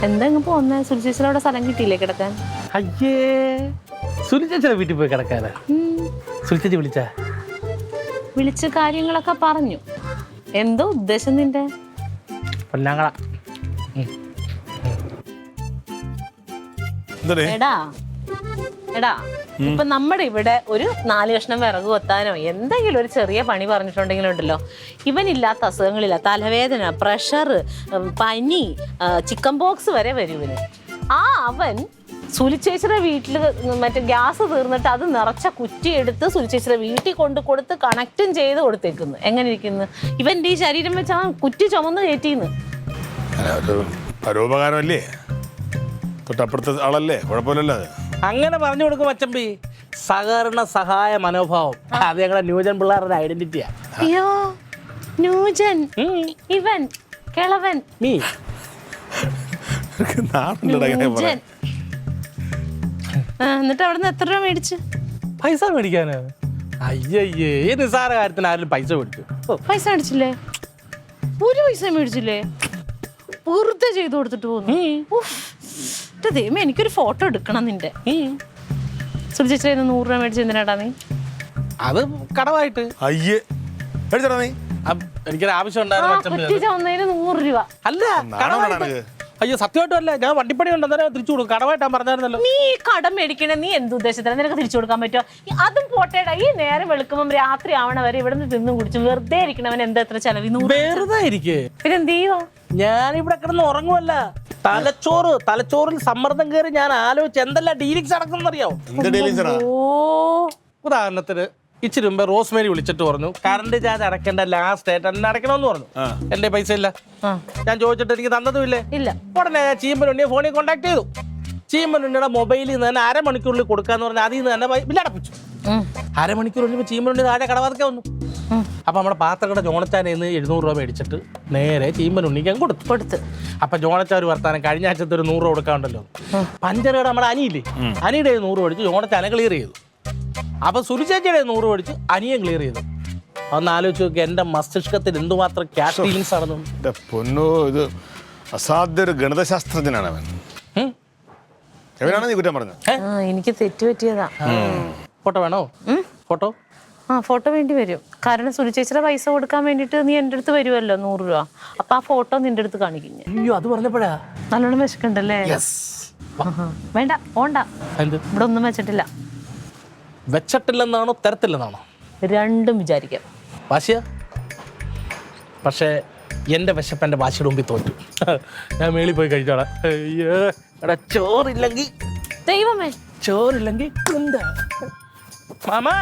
എന്തെങ്കിലും പോന്നെ സുലിച്ചേച്ചിയുടെ സ്ഥലം കിട്ടിയില്ലേ കിടക്കാൻ? അയ്യേ സുലിച്ചേച്ചിയുടെ വീട്ടിൽ പോയി കിടക്കാനാ? സുലിച്ചേച്ചി വിളിച്ച കാര്യങ്ങളൊക്കെ പറഞ്ഞു. എന്തോ ഉദ്ദേശം നിന്റെ? പൊന്നാങ്ങള. എടാ എടാ ഇപ്പൊ നമ്മുടെ ഇവിടെ ഒരു 4 കഷ്ണം വിറക് കൊത്താനോ എന്തെങ്കിലും ഒരു ചെറിയ പണി പറഞ്ഞിട്ടുണ്ടെങ്കിലും ഉണ്ടല്ലോ, ഇവനില്ലാത്ത അസുഖങ്ങളില്ല. തലവേദന, പ്രഷർ, പനി, ചിക്കൻ ബോക്സ് വരെ വരും ഇവന്. അവൻ സുലിച്ചേച്ചിയുടെ വീട്ടിൽ മറ്റേ ഗ്യാസ് തീർന്നിട്ട് അത് നിറച്ച കുറ്റി എടുത്ത് സുലിച്ചേച്ചിയുടെ വീട്ടിൽ കൊണ്ട് കൊടുത്ത് കണക്റ്റും ചെയ്ത് കൊടുത്തേക്കുന്നു. എങ്ങനെ ഇരിക്കുന്നു ഇവന്റെ ഈ ശരീരം വെച്ച് ആ കുറ്റി ചുമന്ന് കയറ്റിന്ന്? പരോപകാരമല്ലേ, തൊട്ടപ്പുറത്തെ ആളല്ലേ, കുഴപ്പമില്ലല്ലോ. അങ്ങനെ പറഞ്ഞു കൊടുക്കും അച്ചമ്പി. സഹകരണ സഹായ മനോഭാവം അത് ഞങ്ങളുടെ ന്യൂജൻ പിള്ളേരുടെ ഐഡന്റിറ്റിയാ. അയ്യോ ന്യൂജൻ, ഇവൻ കിളവൻ. എന്നിട്ട് അവിടെ നിന്ന് എത്ര രൂപ മേടിച്ചു? പൈസ മേടിക്കാന്? അയ്യയ്യേ, ഈ നിസ്സാര കാര്യത്തിന് ആരും പൈസ മേടിച്ചു? പൈസ മേടിച്ചില്ലേ? ഒരു പൈസ മേടിച്ചില്ലേ? വെറുതെ ചെയ്തു കൊടുത്തിട്ട് പോന്നു. ദൈവമേ, എനിക്കൊരു ഫോട്ടോ എടുക്കണം നിന്റെ. സുലിച്ചേച്ചിയുടെ 100 രൂപ മേടിച്ച് എന്തിനാടാ നീ? അത് കടവായിട്ട്. അയ്യേ മേടിച്ചടാ നീ? എനിക്കൊരു ആവശ്യം ഉണ്ടായിരുന്നു. 100 രൂപ അല്ല, കടവായിട്ട്. അയ്യോ സത്യമായിട്ടും അല്ല, ഞാൻ വണ്ടിപ്പണി ഉണ്ട്, അന്നേരം തിരിച്ചു കൊടുക്കും. കടമായിട്ടാ പറഞ്ഞായിരുന്നല്ലോ. നീ കടം മേടിക്കണേ നീ എന്തുദ്ദേശത്തിനാ? നിനക്ക് തിരിച്ചു കൊടുക്കാൻ പറ്റുമോ? അതും പോട്ടേടാ. ഈ നേരം വെളുക്കുമ്പം രാത്രി ആവണ വരെ ഇവിടെ നിന്ന് തിന്നും കുടിച്ചു വെറുതെ ഇരിക്കണവൻ എന്താ എത്ര ചെലവ്? വെറുതെ ഇരിക്കേ. പിന്നെ എന്ത് ചെയ്യുവോ? ഞാനിവിടെ കിടന്ന് ഉറങ്ങുമല്ല. തലച്ചോറിൽ സമ്മർദ്ദം കയറി ഞാൻ ആലോചിച്ച് എന്തെല്ലാം ഡീലിങ്സ് നടക്കുന്നറിയാവോ? ഉദാഹരണത്തിന് ഇച്ചിരി മുമ്പ് റോസ്മേരി വിളിച്ചിട്ട് പറഞ്ഞു കറണ്ട് ചാർജ് അടക്കേണ്ട ലാസ്റ്റ് ആയിട്ട് എന്നെ അടക്കണമെന്ന് പറഞ്ഞു. എന്റെ പൈസ ഇല്ല. ഞാൻ ചോദിച്ചിട്ട് എനിക്ക് തന്നതുമില്ലേ. ഇല്ല. ഉടനെ ഞാൻ ചീമ്പനുണ്ണിയെ ഫോണിൽ കോൺടാക്ട് ചെയ്തു. ചീമ്പനുണ്ണിയുടെ മൊബൈലിൽ നിന്ന് തന്നെ അരമണിക്കൂറിൽ കൊടുക്കാന്ന് പറഞ്ഞാൽ അതിൽ നിന്ന് തന്നെ ബില്ലടപ്പിച്ചു. അരമണിക്കൂർ കഴിഞ്ഞപ്പോൾ ചീമ്പനുണ്ണി താഴെ കടവാതൊക്കെ വന്നു. അപ്പൊ നമ്മുടെ പാത്രക്കട ജോണച്ചാനെ 700 രൂപ മേടിച്ചിട്ട് നേരെ ചീമ്പനുണ്ണിക്ക് ഞാൻ കൊടുത്തു. അപ്പൊ ജോണച്ചാൻ ഒരു വർത്താനം, കഴിഞ്ഞ ആഴ്ചത്തെ ഒരു 100 രൂപ കൊടുക്കാണ്ടല്ലോ. പഞ്ചരയുടെ നമ്മുടെ അനിയില്ലേ, അനിയുടെ 100 മേടിച്ച് ജോണച്ചാനെ ക്ലിയർ ചെയ്തു. അപ്പൊ സുലിച്ചേച്ചിയുടെ 100 മേടിച്ച് അനിയൻ ക്ലിയർ ചെയ്തു. അന്ന് ആലോചിച്ച് നോക്കി എന്റെ മസ്തിഷ്കത്തിൽ എന്തുമാത്രം ക്യാഷ് ഫീലിങ്സ് ആണെന്ന്. പൊന്നോ, ഇത് അസാധ്യ ഒരു ഗണിതശാസ്ത്രജ്ഞനാണ് അവൻ. എവനാണ് നീ കുറ്റം പറഞ്ഞത്? എനിക്ക് തെറ്റുപറ്റിയതാ. ഫോട്ടോ വേണോ? ഫോട്ടോ? ഫോട്ടോ വേണ്ടി വരും. കാരണം സുലിച്ചേച്ചിയുടെ പൈസ കൊടുക്കാൻ വേണ്ടിട്ട് നീ എൻ്റെ അടുത്ത് വരുമല്ലോ 100 രൂപ. അപ്പൊ ആ ഫോട്ടോ നിന്റെ അടുത്ത് കാണിക്കും. അയ്യോ, അത് പറഞ്ഞപ്പോഴാ നല്ലോണം വിശക്കണ്ടല്ലേ? വേണ്ട പോണ്ട, ഇവിടെ ഒന്നും വെച്ചിട്ടില്ല. വെച്ചിട്ടില്ലെന്നാണോ തരത്തില്ലെന്നാണോ? രണ്ടും വിചാരിക്കാം. വാശിയ? പക്ഷേ എന്റെ വിശപ്പ് എന്റെ വാശിയുടെ മുമ്പിൽ തോറ്റു. ഞാൻ മേളിൽ പോയി കഴിച്ചോളാം. അയ്യോ, എടാ ചോറില്ലെങ്കിൽ ദൈവമേ, ചോറില്ലെങ്കിൽ എന്താ മാമാ?